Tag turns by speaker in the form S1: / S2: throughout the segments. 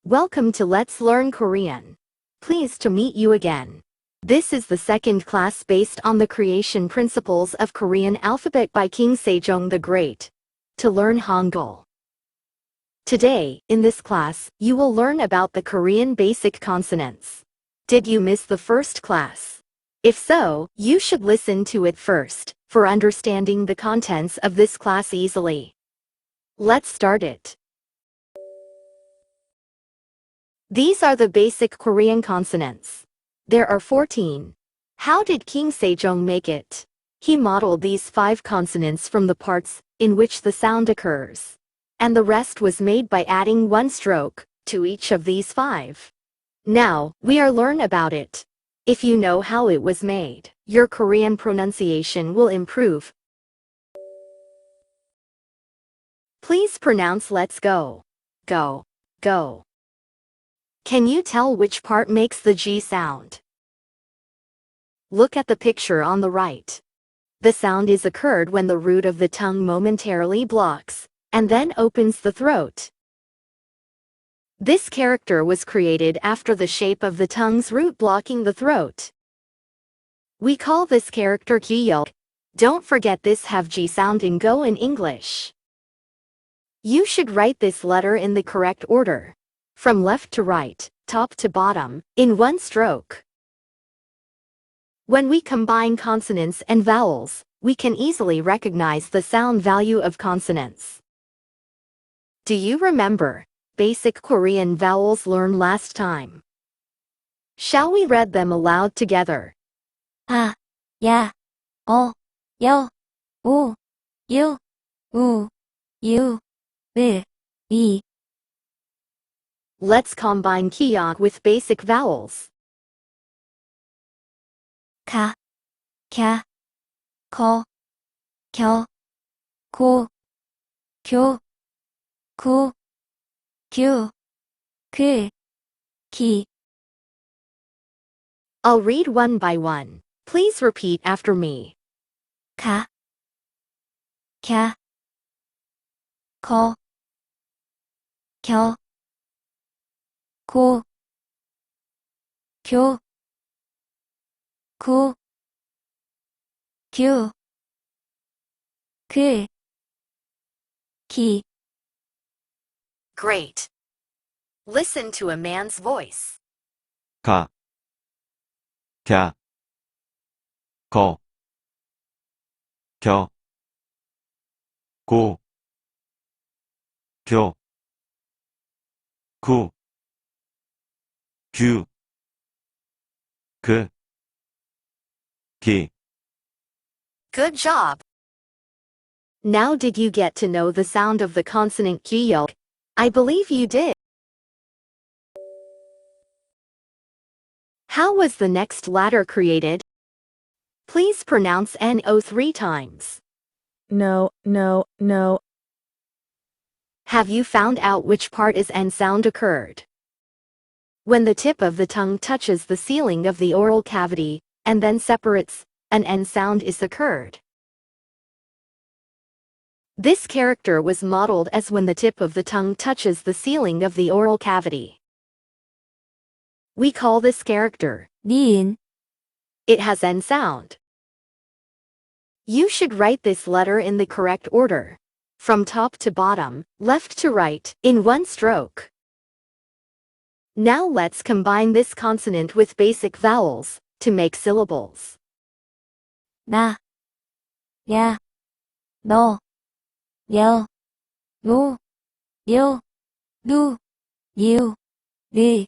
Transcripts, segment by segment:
S1: Welcome to Let's Learn Korean. Pleased to meet you again. This is the second class based on the creation principles of Korean alphabet by King Sejong the Great. To learn Hangul. Today, in this class, you will learn about the Korean basic consonants. Did you miss the first class? If so, you should listen to it first, for understanding the contents of this class easily. Let's start it. These are the basic Korean consonants. There are 14. How did King Sejong make it? He modeled these 5 consonants from the parts in which the sound occurs. And the rest was made by adding 1 stroke to each of these 5. Now, we are learn about it. If you know how it was made, your Korean pronunciation will improve. Please pronounce let's go. Go. Go. Can you tell which part makes the G sound? Look at the picture on the right. The sound is occurred when the root of the tongue momentarily blocks, and then opens the throat. This character was created after the shape of the tongue's root blocking the throat. We call this character Kyulk. Don't forget this have G sound in go in English. You should write this letter in the correct order. From left to right, top to bottom, in 1 stroke. When we combine consonants and vowels, we can easily recognize the sound value of consonants. Do you remember basic Korean vowels learned last time? Shall we read them aloud together?
S2: 아, 야, 여, 우, 유, 이.
S1: Let's combine Kyulk with basic vowels.
S2: 가, 갸, 거, 겨, 고, 교, 구, 규, 그, 기.
S1: I'll read one by one. Please repeat after me.
S2: 가, 갸, 거, 겨, 고, 교, 구, 규, 그, 기.
S1: Great. Listen to a man's voice.
S3: 가, 갸, 거, 겨, 고, 교, 구, 규, 그, 기.
S1: Good job. Now did you get to know the sound of the consonant Kyulk? I believe you did. How was the next letter created? Please pronounce NO 3 times.
S4: No.
S1: Have you found out which part is N sound occurred? When the tip of the tongue touches the ceiling of the oral cavity, and then separates, an N sound is occurred. This character was modeled as when the tip of the tongue touches the ceiling of the oral cavity. We call this character
S2: 니은.
S1: It has N sound. You should write this letter in the correct order. From top to bottom, left to right, in 1 stroke. Now let's combine this consonant with basic vowels to make syllables.
S2: 나, 야, 너, 여, 우, 요, 누, 유, 리.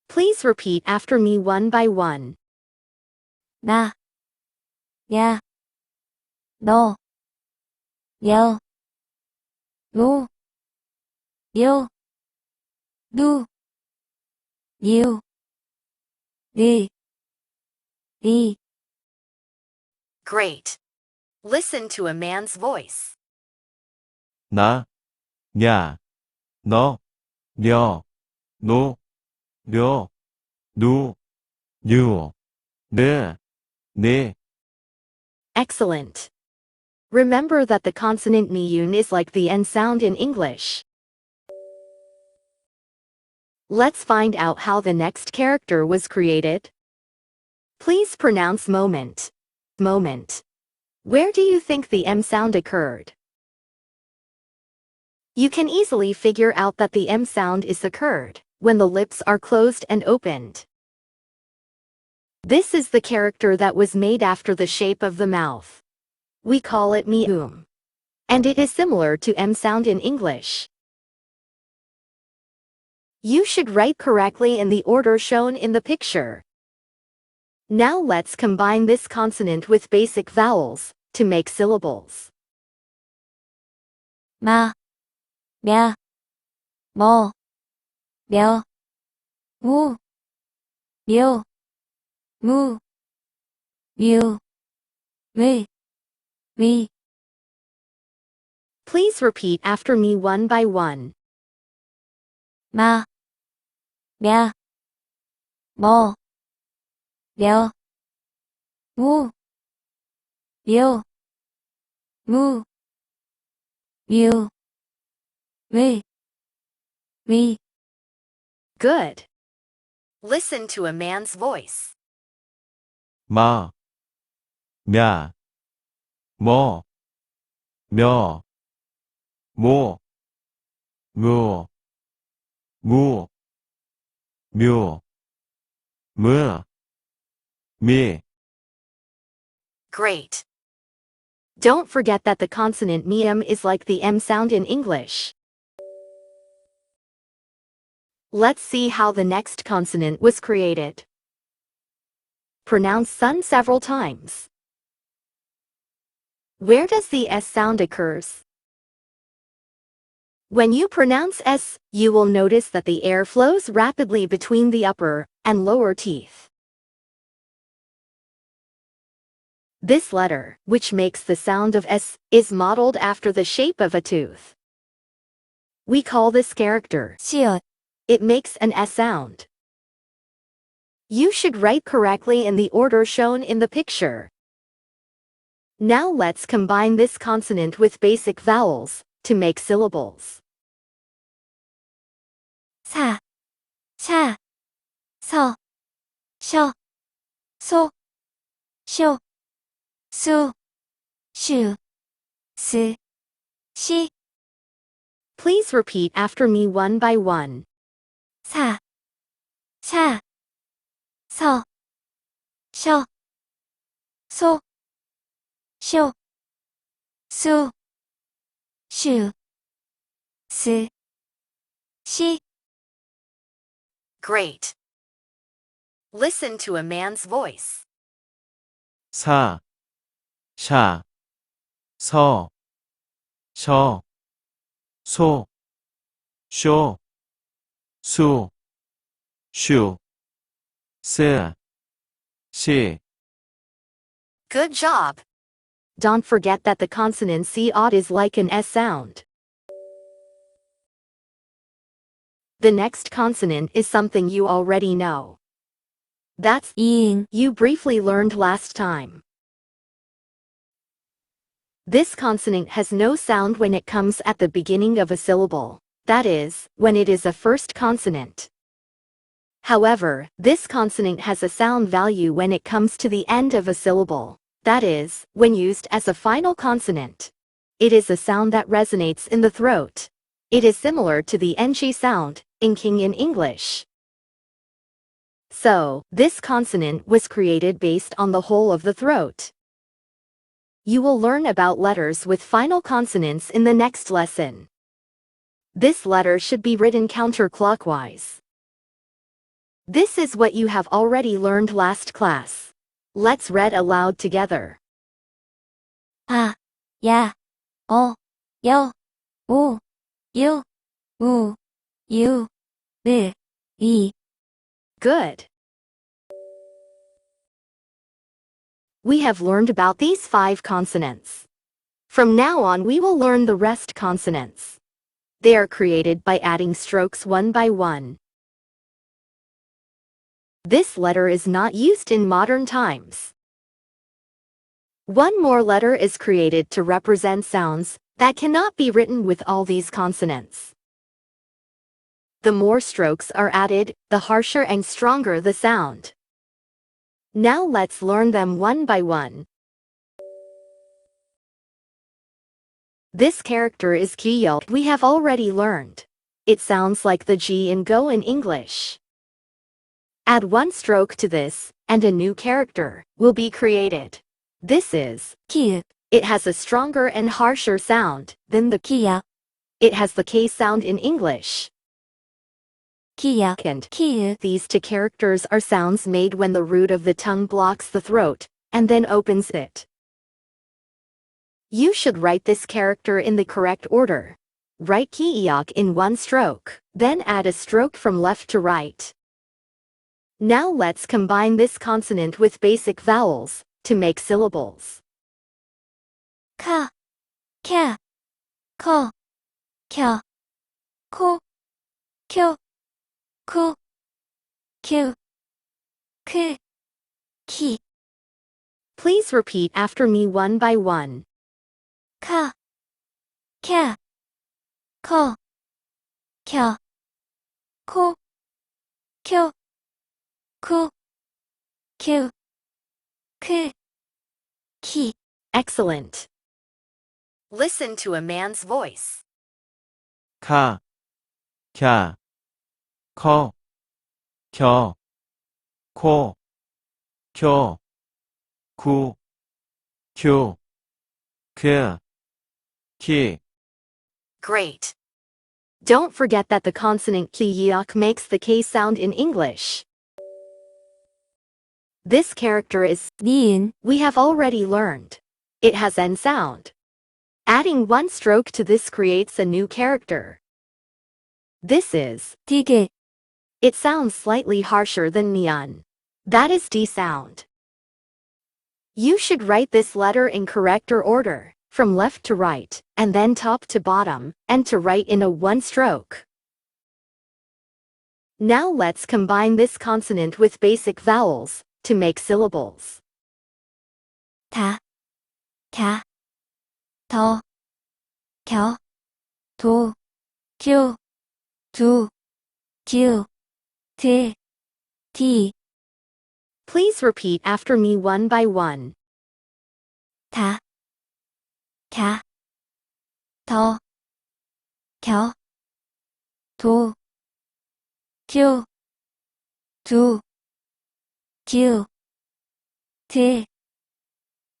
S1: Please repeat after me one by one.
S2: 나, 야, 너, 여, 우, 요, 누, 유, 리.
S1: Great. Listen to a man's voice.
S3: 나, 야, 너, 여, 노, 려, 누, 유, 네.
S1: Excellent. Remember that the consonant niun is like the N sound in English. Let's find out how the next character was created. Please pronounce moment. Moment. Where do you think the M sound occurred? You can easily figure out that the M sound is occurred when the lips are closed and opened. This is the character that was made after the shape of the mouth. We call it mium. And it is similar to M sound in English. You should write correctly in the order shown in the picture. Now let's combine this consonant with basic vowels to make syllables.
S2: 마, 냐, 뭐, 며, 우, 묘, 무, 뮤, 위, 위.
S1: Please repeat after me one by one.
S2: 마, 냐, 뭐, 며, 우, 묘, 무, 뮤, 위, 위.
S1: Good. Listen to a man's voice.
S3: 마, 냐, 뭐, 며, 모, 무, 무, 묘, 무, 미.
S1: Great. Don't forget that the consonant mium is like the M sound in English. Let's see how the next consonant was created. Pronounce sun several times. Where does the S sound occurs? When you pronounce S, you will notice that the air flows rapidly between the upper and lower teeth. This letter, which makes the sound of S, is modeled after the shape of a tooth. We call this character
S2: 시옷,
S1: It makes an S sound. You should write correctly in the order shown in the picture. Now let's combine this consonant with basic vowels to make syllables.
S2: 사, 샤, 서, 쇼, 소, 쇼, 수, 슈, 스, 시.
S1: Please repeat after me one by one.
S2: 사, 샤, 서, 쇼, 소, 쇼, 수, 슈, 스, 시.
S1: Great. Listen to a man's voice.
S3: 사, 샤, 서, 셔, 소, 쇼, 수, 슈, 스, 시.
S1: Good job. Don't forget that the consonant C-odd is like an S sound. The next consonant is something you already know. That's
S2: 이응,
S1: you briefly learned last time. This consonant has no sound when it comes at the beginning of a syllable, that is, when it is a first consonant. However, this consonant has a sound value when it comes to the end of a syllable, that is, when used as a final consonant. It is a sound that resonates in the throat. It is similar to the ng sound, inking in English. So, this consonant was created based on the whole of the throat. You will learn about letters with final consonants in the next lesson. This letter should be written counterclockwise. This is what you have already learned last class. Let's read aloud together.
S2: 아, 야, 어, 여, 오, 유, 우, 유, 르, 이.
S1: Good. We have learned about these 5 consonants. From now on we will learn the rest consonants. They are created by adding strokes one by one. This letter is not used in modern times. One more letter is created to represent sounds that cannot be written with all these consonants. The more strokes are added, the harsher and stronger the sound. Now let's learn them one by one. This character is Kiyo. We have already learned. It sounds like the G in go in English. Add one stroke to this, and a new character will be created. This is
S2: 키읔,
S1: It has a stronger and harsher sound than the
S2: 키역,
S1: It has the K sound in English.
S2: 키역,
S1: And
S2: 키읔,
S1: these two characters are sounds made when the root of the tongue blocks the throat, and then opens it. You should write this character in the correct order. Write kiiok in one stroke, then add a stroke from left to right. Now let's combine this consonant with basic vowels to make syllables.
S2: 카, 캬, 커, 켜, 코, 쿄, 쿠, 큐, 크, 키.
S1: Please repeat after me one by one.
S2: 카, 캬, 커, 켜, 코, 쿄, 쿠, 큐, 크, 키.
S1: Excellent. Listen to a man's voice.
S3: 카, 캬, 커, 켜, 코, 쿄, 구, 큐, 크, 키.
S1: Great. Don't forget that the consonant kiiok makes the K sound in English. This character is
S2: 니은,
S1: we have already learned. It has N sound. Adding one stroke to this creates a new character. This is
S2: 디귿,
S1: It sounds slightly harsher than neon. That is D sound. You should write this letter in correct order, from left to right, and then top to bottom, and to right in a one stroke. Now let's combine this consonant with basic vowels to make syllables.
S2: 다, 갸, 더, 겨, 도, 교, 두, 규, 드, 디.
S1: Please repeat after me one by one.
S2: 다, 갸, 더, 겨, 도, 교, 두, 규, 드,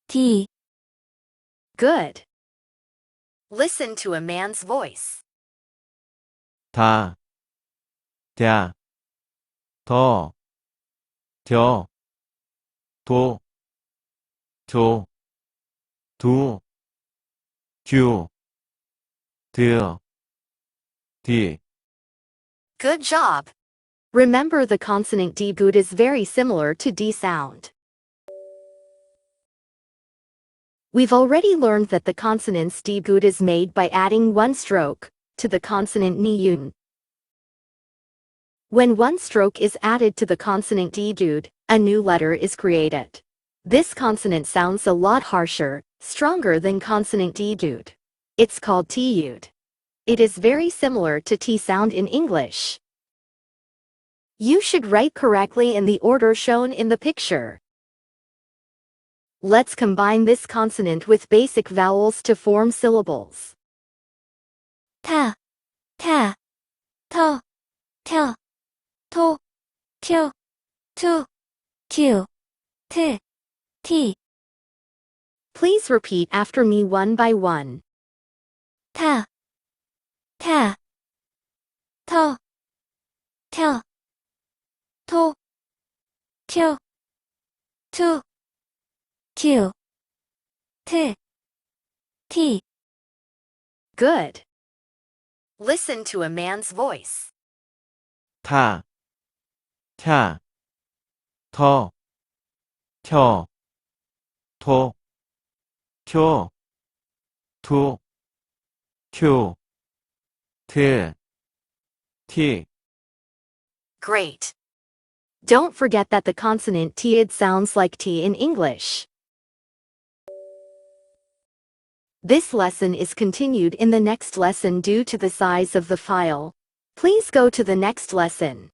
S2: 디.
S1: Good. Listen to a man's voice.
S3: 다, 嗲, 더, 겨, 도, 조, 두, 규, 드, 디.
S1: Good job. Remember the consonant D boot is very similar to D sound. We've already learned that the consonant's D boot is made by adding one stroke to the consonant niyun. When one stroke is added to the consonant D boot, a new letter is created. This consonant sounds a lot harsher, stronger than consonant D boot. It's called T-ud. It is very similar to T sound in English. You should write correctly in the order shown in the picture. Let's combine this consonant with basic vowels to form syllables.
S2: 타, 타, 터, 텨, 토, 튀, 투, 규, 트, 티.
S1: Please repeat after me one by one.
S2: 타, 타, 터, 텨, 토, 튀, 투, 규, 트, 티.
S1: Good. Listen to a man's voice.
S3: 타, 캬, 더, 켜, 토, 쿄, 두, 규, 트, 티.
S1: Great. Don't forget that the consonant T-id sounds like T in English. This lesson is continued in the next lesson due to the size of the file. Please go to the next lesson.